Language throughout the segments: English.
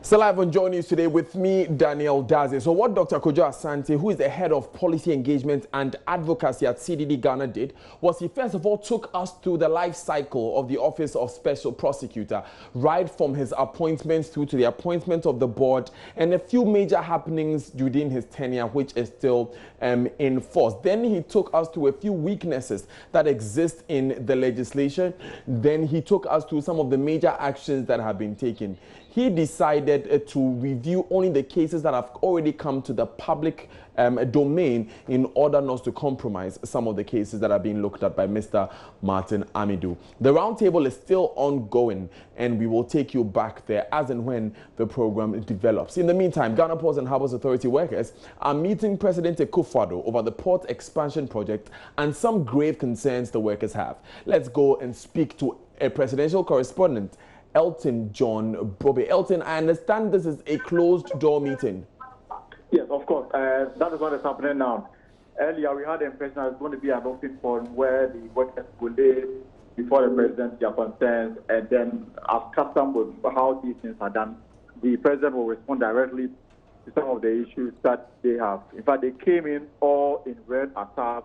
Still live on Joy News today with me, Daniel Daze. So what Dr. Kojo Asante, who is the head of policy engagement and advocacy at CDD Ghana, did was he first of all took us through the life cycle of the Office of Special Prosecutor, right from his appointments through to the appointment of the board and a few major happenings during his tenure, which is still in force. Then he took us through a few weaknesses that exist in the legislation. Then he took us through some of the major actions that have been taken. He decided to review only the cases that have already come to the public domain in order not to compromise some of the cases that are being looked at by Mr. Martin Amidou. The roundtable is still ongoing, and we will take you back there as and when the program develops. In the meantime, Ghana Ports and Harbours Authority workers are meeting President Akufo-Addo over the port expansion project and some grave concerns the workers have. Let's go and speak to a presidential correspondent, Elton John Bobby. Elton, I understand this is a closed-door meeting. Yes, of course. That is what is happening now. Earlier, we had the impression that it's going to be an open forum where the workers will lay before the president their concerns, and then, as custom with how these things are done, the president will respond directly to some of the issues that they have. In fact, they came in all in red attire.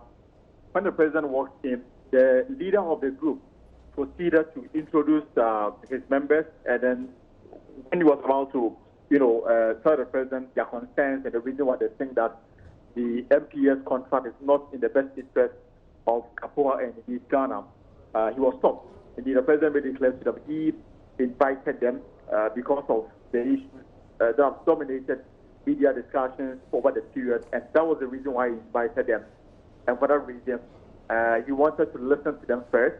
When the president walked in, the leader of the group proceeded to introduce his members, and then when he was about to, tell the president their concerns and the reason why they think that the MPS contract is not in the best interest of Kapoa and indeed Ghana, he was stopped. Indeed, the president made it clear to them he invited them because of the issues that have dominated media discussions over the period, and that was the reason why he invited them. And for that reason, he wanted to listen to them first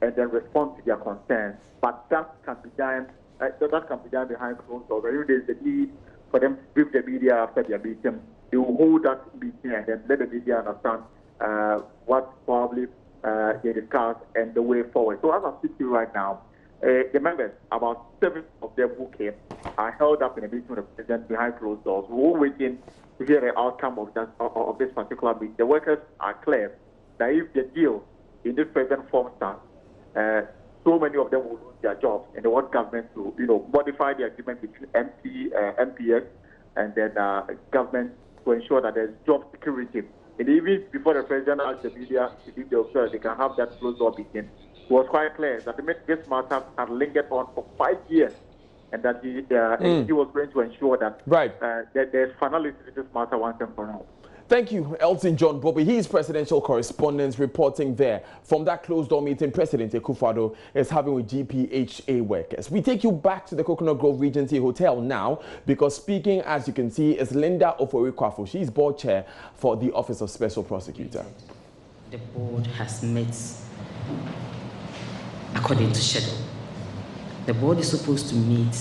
and then respond to their concerns. But that can be done. That can be done behind closed doors. If there's the need for them to brief the media after their meeting, they will hold that meeting and then let the media understand what probably they discussed and the way forward. So as I speak to you right now, the members, about 7 of them who came, are held up in a meeting with the president behind closed doors. We're all waiting to hear the outcome of this particular meeting. The workers are clear that if the deal in this present form stands, so many of them will lose their jobs, and they want government to, modify the agreement between MPS and then government to ensure that there's job security. And even before the president asked the media to give the observer, they can have that closed door meeting. It was quite clear that this matter had lingered on for 5 years, and that he was going to ensure that that there's finality to this matter once and for all. Thank you, Elton John Bobby. He is presidential correspondent reporting there from that closed-door meeting President Akufo-Addo is having with GPHA workers. We take you back to the Coconut Grove Regency Hotel now because speaking, as you can see, is Linda Ofori-Kwafo. She's board chair for the Office of Special Prosecutor. The board has met according to schedule. The board is supposed to meet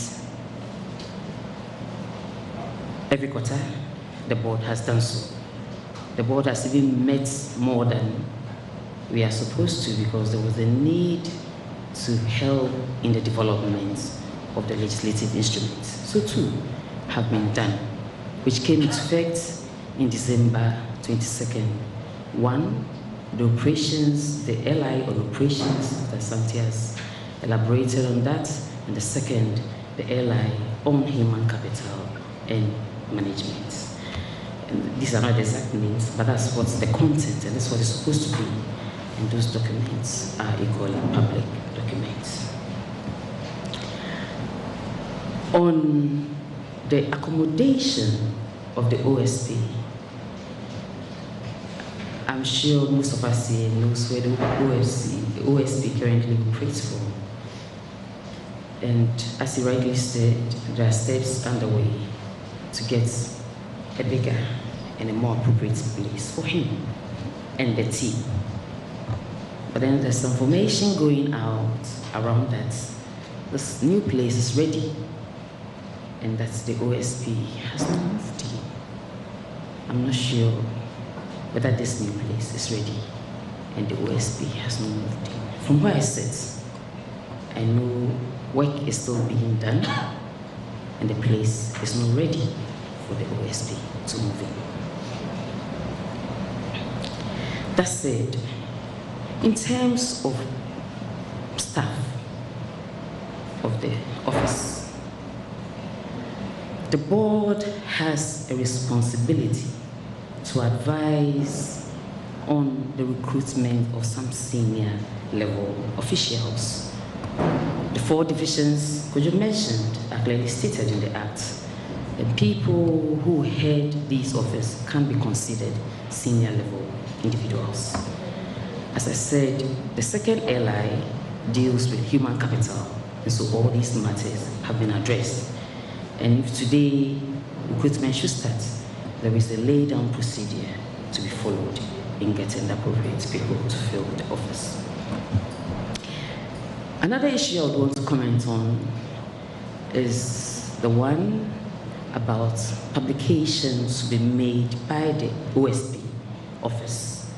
every quarter. The board has done so. The board has even met more than we are supposed to because there was a need to help in the development of the legislative instruments. So too have been done, which came into effect in December 22nd. One, the operations, the LI or operations, the Santias elaborated on that, and the second, the LI on human capital and management. And these are not the exact names, but that's what's the content, and that's what it's supposed to be. And those documents are equally public documents. On the accommodation of the OSP, I'm sure most of us here knows where the OSP currently operates from. And as he rightly said, there are steps underway to get a bigger and a more appropriate place for him and the team. But then there's some information going out around that this new place is ready and that the OSP has not moved in. I'm not sure whether this new place is ready and the OSP has not moved in. From where I sit, I know work is still being done and the place is not ready for the OSP to move in. That said, in terms of staff of the office, The board has a responsibility to advise on the recruitment of some senior level officials. The 4 divisions Kojo mentioned are clearly stated in the Act. And people who head these offices can be considered senior level individuals. As I said, the second LI deals with human capital, and so all these matters have been addressed. And if today recruitment should start, there is a laid-down procedure to be followed in getting the appropriate people to fill the office. Another issue I would want to comment on is the one about publications to be made by the OSP office.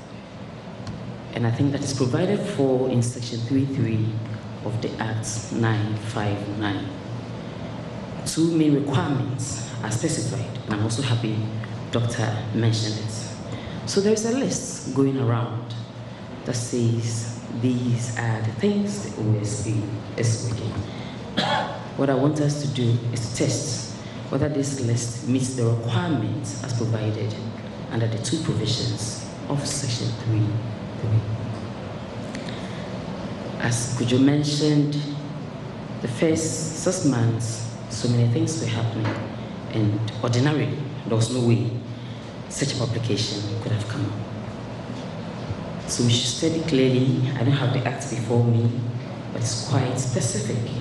And I think that is provided for in Section 3.3 of the Act 959. 2 main requirements are specified, and I'm also happy Doctor mentioned it. So there's a list going around that says these are the things the OSP is looking. What I want us to do is to test whether this list meets the requirements as provided under the 2 provisions of Section 3.3. As Kojo mentioned, the first 6 months, so many things were happening, and ordinarily, there was no way such a publication could have come up. So we should study clearly. I don't have the Act before me, but it's quite specific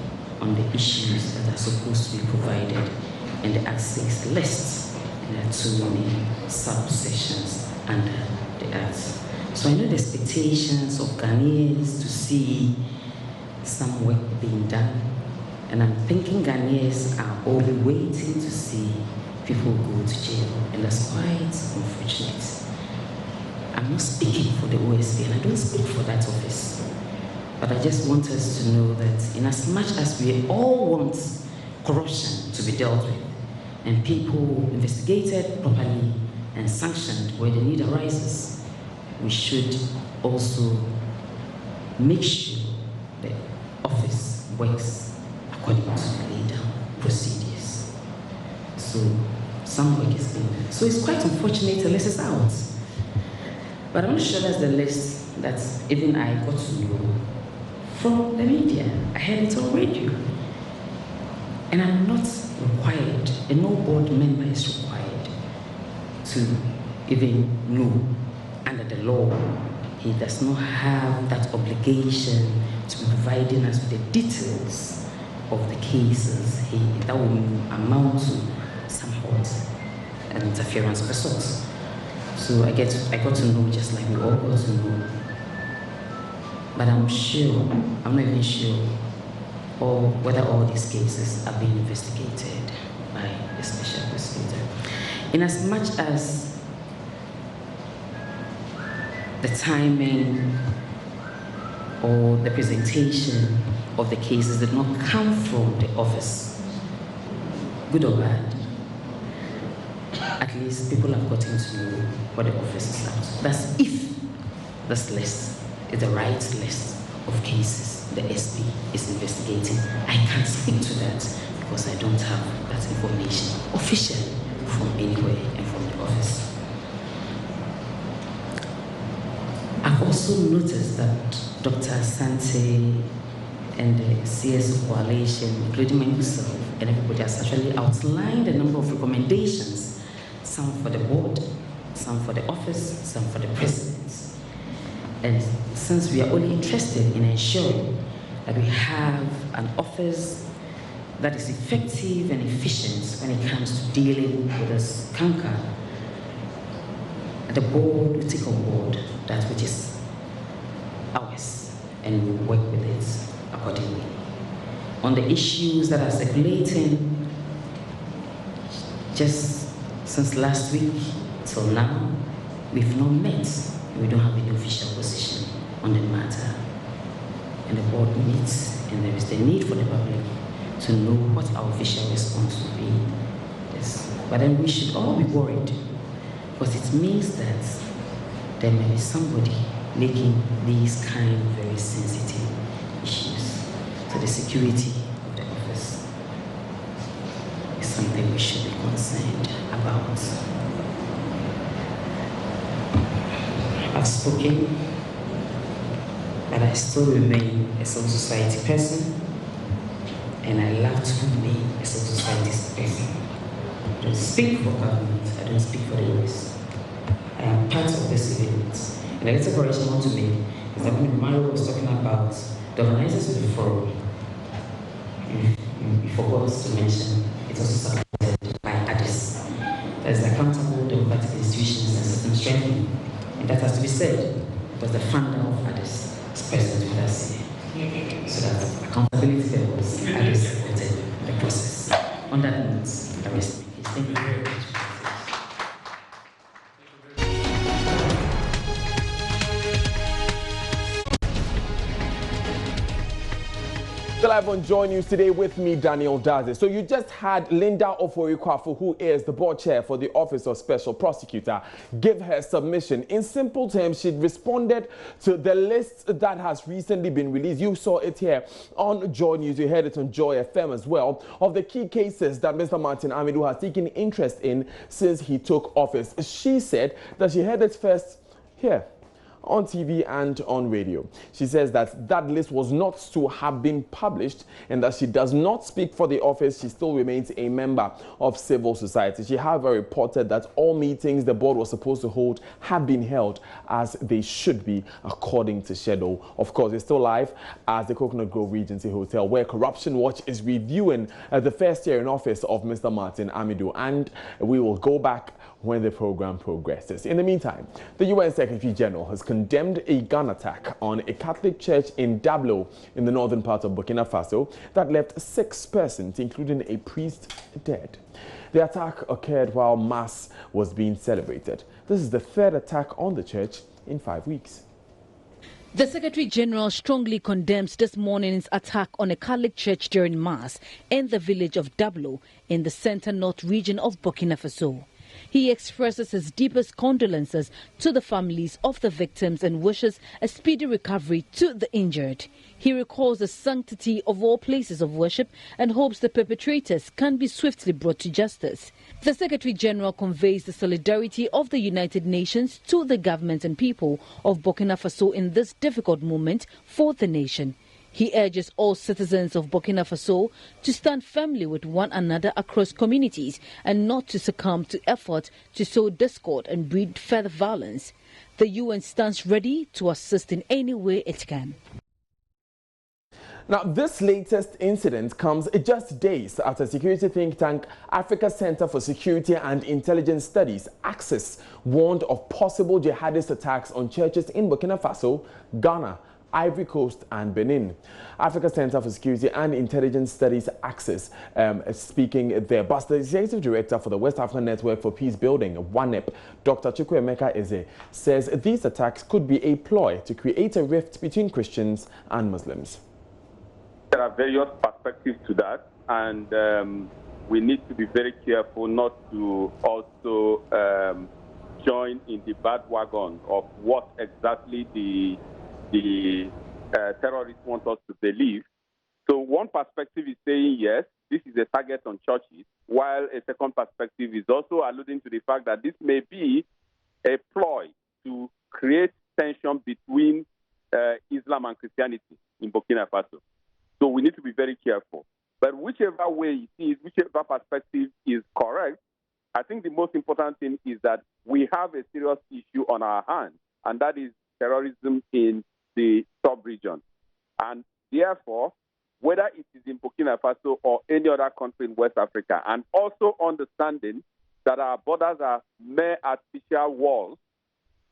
on the issues that are supposed to be provided in the Act 6 list. And there are 2 main subsections under the Act. So I know the expectations of Ghanaians to see some work being done, and I'm thinking Ghanaians are all waiting to see people go to jail, and that's quite unfortunate. I'm not speaking for the OSP, and I don't speak for that office, but I just want us to know that in as much as we all want corruption to be dealt with, and people investigated properly and sanctioned where the need arises, we should also make sure the office works according to the laid down procedures. So some work is being done. So it's quite unfortunate the list is out. But I'm not sure that's the list that even I got to know from the media. I heard it on radio. And I'm not required, and no board member is required to even know under the law. He does not have that obligation to be providing us with the details of the cases that will amount to some hurt and interference of the sort. So I got to know just like we all got to know. But I'm not even sure whether all these cases are being investigated by the special prosecutor. In as much as the timing or the presentation of the cases did not come from the office, good or bad, at least people have gotten to know what the office is about. That's if this list is the right list of cases the SP is investigating. I can't speak to that because I don't have that information officially from anywhere and from the office. I've also noticed that Dr. Asante and the CS coalition, including myself and everybody, has actually outlined a number of recommendations, some for the board, some for the office, some for the president. And since we are only interested in ensuring that we have an office that is effective and efficient when it comes to dealing with this canker, the board will take on board that which is ours and we will work with it accordingly. On the issues that are circulating, just since last week till now, we've not met. We don't have any official position on the matter. And the board meets, and there is the need for the public to know what our official response will be. Yes. But then we should all be worried, because it means that there may be somebody making these kind of very sensitive issues to the security of the office. It's something we should be concerned about. I've spoken, but I still remain a civil society person, and I love to remain a civil society person. I don't speak for government, I don't speak for the West. I am part of this event. And the little correction I want to make is that when Mario was talking about the organizers of the forum, you forgot to mention it was supported by others. That is accountable democratic institutions and system strengthening. And that has to be said, because the founder of others is present with us here. So that accountability levels others supported the process. On that note, I rest my case. Thank you very much. Still live on Joy News today with me, Daniel Daze. So you just had Linda Oforikwafu, who is the board chair for the Office of Special Prosecutor, give her submission. In simple terms, she responded to the list that has recently been released. You saw it here on Joy News. You heard it on Joy FM as well, of the key cases that Mr. Martin Amidu has taken interest in since he took office. She said that she heard it first here on TV and on radio. She says that that list was not to have been published and that she does not speak for the office. She still remains a member of civil society. She, however, reported that all meetings the board was supposed to hold have been held as they should be according to schedule. Of course, it's still live at the Coconut Grove Regency Hotel, where Corruption Watch is reviewing the first year in office of Mr. Martin Amidu, and we will go back when the program progresses. In the meantime, the UN Secretary General has condemned a gun attack on a Catholic church in Dablo in the northern part of Burkina Faso that left 6 persons, including a priest, dead. The attack occurred while Mass was being celebrated. This is the 3rd attack on the church in 5 weeks. The Secretary General strongly condemns this morning's attack on a Catholic church during Mass in the village of Dablo in the center-north region of Burkina Faso. He expresses his deepest condolences to the families of the victims and wishes a speedy recovery to the injured. He recalls the sanctity of all places of worship and hopes the perpetrators can be swiftly brought to justice. The Secretary General conveys the solidarity of the United Nations to the government and people of Burkina Faso in this difficult moment for the nation. He urges all citizens of Burkina Faso to stand firmly with one another across communities and not to succumb to efforts to sow discord and breed further violence. The UN stands ready to assist in any way it can. Now, this latest incident comes just days after security think tank Africa Center for Security and Intelligence Studies, ACSIS, warned of possible jihadist attacks on churches in Burkina Faso, Ghana, Ivory Coast and Benin. Africa Center for Security and Intelligence Studies, ACSIS, speaking there. But the Executive Director for the West African Network for Peace Building, WANEP, Dr. Chukwuemeka Eze, says these attacks could be a ploy to create a rift between Christians and Muslims. There are various perspectives to that, and we need to be very careful not to also join in the bandwagon of what exactly the terrorists want us to believe. So one perspective is saying, yes, this is a target on churches, while a second perspective is also alluding to the fact that this may be a ploy to create tension between Islam and Christianity in Burkina Faso. So we need to be very careful. But whichever way you see it, whichever perspective is correct, I think the most important thing is that we have a serious issue on our hands, and that is terrorism in the sub-region. And therefore, whether it is in Burkina Faso or any other country in West Africa, and also understanding that our borders are mere artificial walls,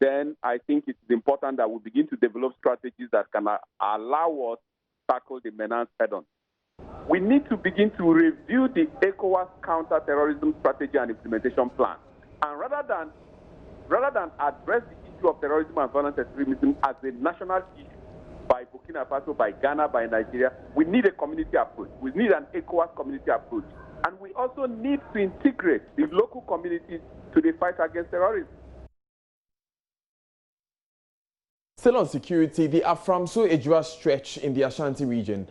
then I think it is important that we begin to develop strategies that can allow us to tackle the menace head-on. We need to begin to review the ECOWAS counter-terrorism strategy and implementation plan. And rather than address the issue of terrorism and violent extremism as a national issue by Burkina Faso, by Ghana, by Nigeria, we need a community approach. We need an ECOWAS community approach. And we also need to integrate the local communities to the fight against terrorism. Still on security, the Aframso-Ejura stretch in the Ashanti region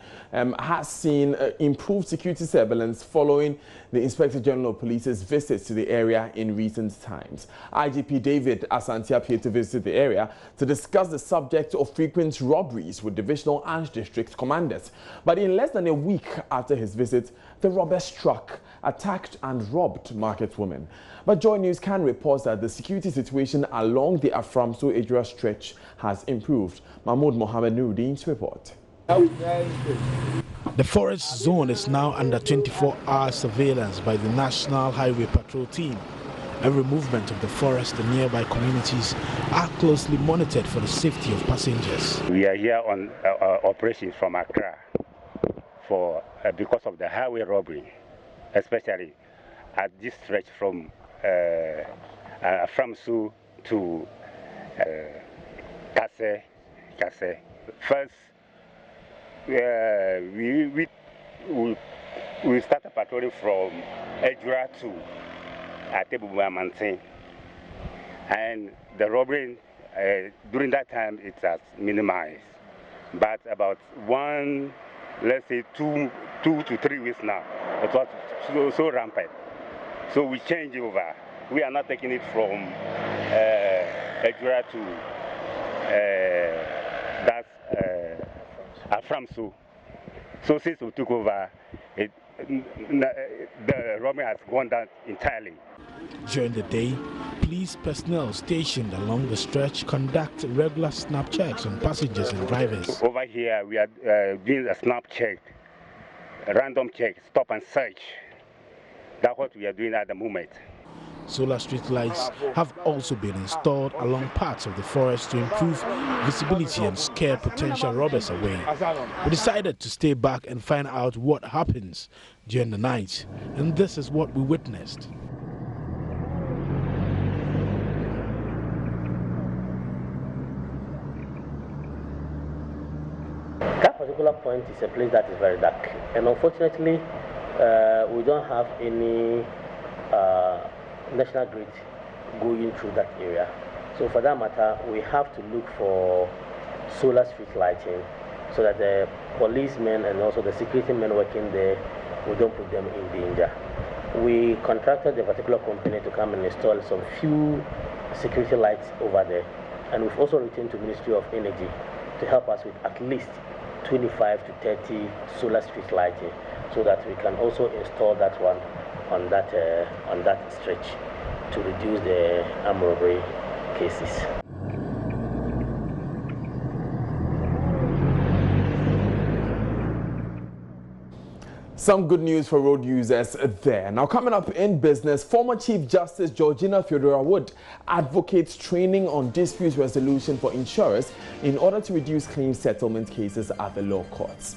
has seen improved security surveillance following the Inspector General of Police's visits to the area in recent times. IGP David Asante appeared to visit the area to discuss the subject of frequent robberies with divisional and district commanders. But in less than a week after his visit, the robbers struck, attacked and robbed market women. But Joy News can report that the security situation along the Aframso-Ejura stretch has improved. Mahmoud Mohammed Nuruddin's report. The forest zone is now under 24-hour surveillance by the National Highway Patrol team. Every movement of the forest and nearby communities are closely monitored for the safety of passengers. We are here on operation from Accra because of the highway robbery, especially at this stretch from Aframso to Kase. First, we started patrolling from Ejura to Atebubu Mountain, and the robbery during that time it has minimized. But about let's say two to 3 weeks now, it was so rampant. So we changed over. We are not taking it from Ejura to Aframso. So since we took over, the robbery has gone down entirely. During the day, police personnel stationed along the stretch conduct regular snap checks on passengers and drivers. Over here, we are doing a snap check, a random check, stop and search. That's what we are doing at the moment. Solar street lights have also been installed along parts of the forest to improve visibility and scare potential robbers away. We decided to stay back and find out what happens during the night, and this is what we witnessed. That particular point is a place that is very dark, and unfortunately we don't have any national grid going through that area. So for that matter, we have to look for solar street lighting so that the policemen and also the security men working there, we don't put them in danger. We contracted a particular company to come and install some few security lights over there, and we've also returned to Ministry of Energy to help us with at least 25 to 30 solar street lighting so that we can also install that one on that stretch to reduce the armed robbery cases. Some good news for road users there. Now coming up in business, former Chief Justice Georgina Theodora Wood advocates training on dispute resolution for insurers in order to reduce claim settlement cases at the law courts.